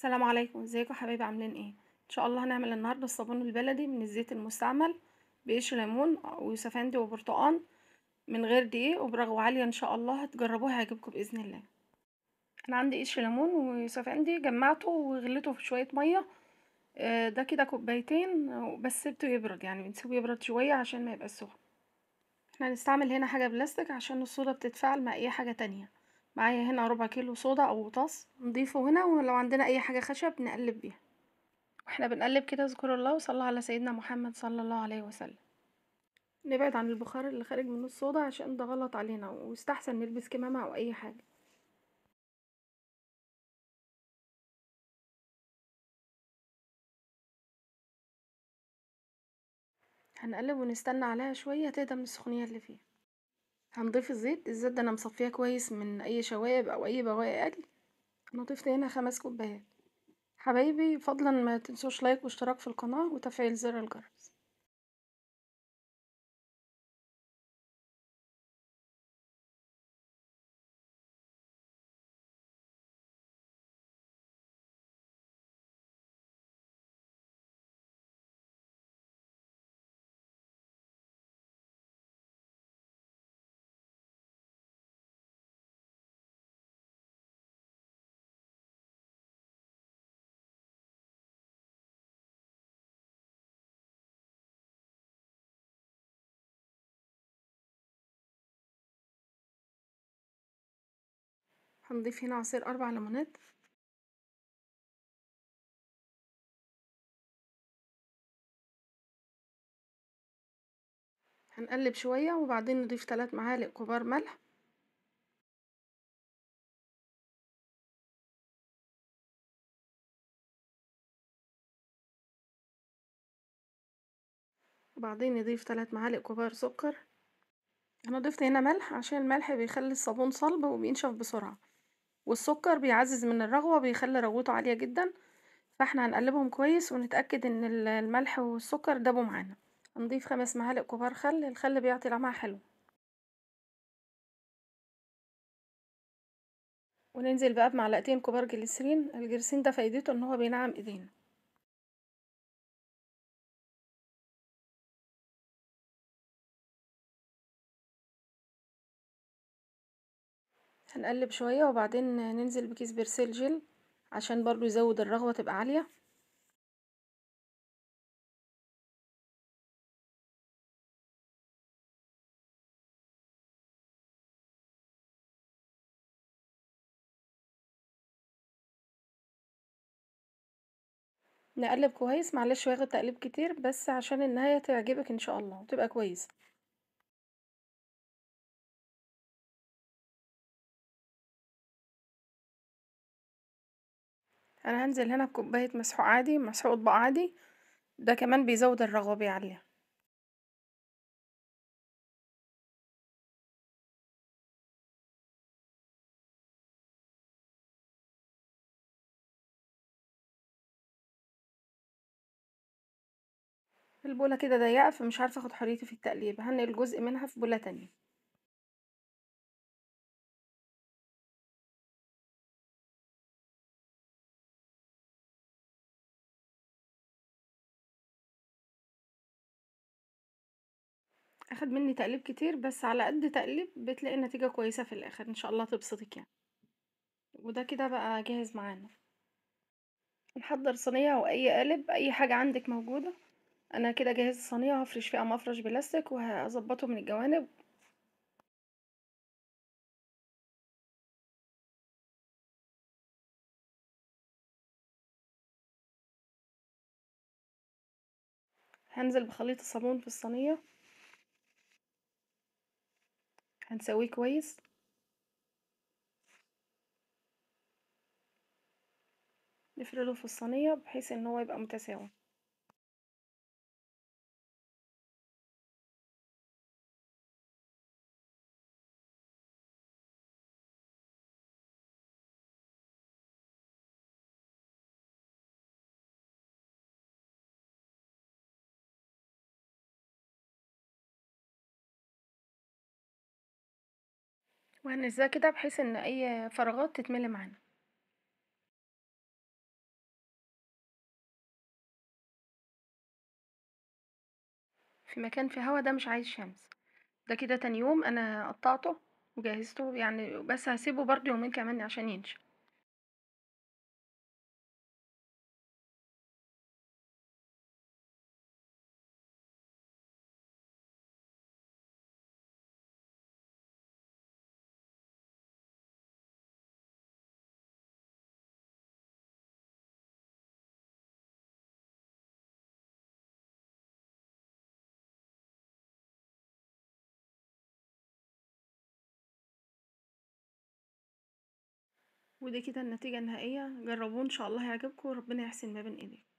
السلام عليكم، ازيكم يا حبايبي عاملين ايه؟ ان شاء الله هنعمل النهارده الصابون البلدي من الزيت المستعمل بقشر ليمون ويوسفندي وبرتقان من غير دقيق وبرغوة عالية. ان شاء الله هتجربوه هيعجبكم باذن الله. انا عندي قشر ليمون ويوسفندي جمعته وغليته في شوية مية. ده كده كوبايتين، بس سيبته يبرد، يعني بنسيبه يبرد شوية عشان ما يبقاش سخن. احنا هنستعمل هنا حاجة بلاستيك عشان الصودا بتتفاعل مع اي حاجة تانية. معايا هنا ربع كيلو صودا او طاس نضيفه هنا، ولو عندنا اي حاجة خشب نقلب بيها. واحنا بنقلب كده اذكر الله وصلى على سيدنا محمد صلى الله عليه وسلم. نبعد عن البخار اللي خارج من الصودا عشان ده غلط علينا، ويستحسن نلبس كمامة او اي حاجة. هنقلب ونستنى عليها شوية تهدى من السخونية اللي فيها. هنضيف الزيت ده انا مصفيه كويس من اي شوائب او اي بواقي اكل. انا ضفت هنا 5 كوبايات. حبايبي فضلا ما تنسوش لايك واشتراك في القناة وتفعيل زر الجرس. هنضيف هنا عصير 4 ليمونات. هنقلب شوية وبعدين نضيف 3 معالق كبار ملح. وبعدين نضيف 3 معالق كبار سكر. انا ضفت هنا ملح عشان الملح بيخلي الصابون صلب وبينشف بسرعة، والسكر بيعزز من الرغوة بيخلي رغوته عالية جدا. فاحنا هنقلبهم كويس ونتأكد ان الملح والسكر دابوا معانا. هنضيف 5 معالق كبار خل. الخل بيعطي طعمها حلو. وننزل بقى بمعلقتين كبار جليسرين. الجليسرين ده فايدته ان هو بينعم ايدينا. هنقلب شوية وبعدين ننزل بكيس برسيل جل عشان برضو يزود الرغوة تبقى عالية. نقلب كويس، معلش هياخد تقليب كتير بس عشان النهاية تعجبك ان شاء الله وتبقى كويسة. انا هنزل هنا بكوباية مسحوق عادي، مسحوق اطباق عادي. ده كمان بيزود الرغوة بيعليها. البولة كده ضيقة فمش عارفة اخد حريتي في التقليب، هنقل جزء منها في بولة تانية. اخد مني تقليب كتير بس على قد تقليب بتلاقي النتيجة كويسة في الاخر ان شاء الله تبسطك يعني. وده كده بقى جاهز معانا. نحضر صينية او اي قالب، اي حاجة عندك موجودة. انا كده جاهز الصينية، هفرش فيها مفرش بلاستيك وهظبطه من الجوانب. هنزل بخليط الصابون في الصينية. هنسويه كويس. نفرده في الصينية بحيث ان هو يبقى متساوي. وهنزاه كده بحيث ان اي فراغات تتملي معانا. في مكان فيه هوا ده مش عايز شمس. ده كده تاني يوم أنا قطّعته وجهّزته يعني، بس هاسيبه برضه يومين كمان عشان ينشف. ودي كده النتيجة النهائية، جرّبوه إن شاء الله هيعجبكم وربنا يحسن ما بين إيديكم.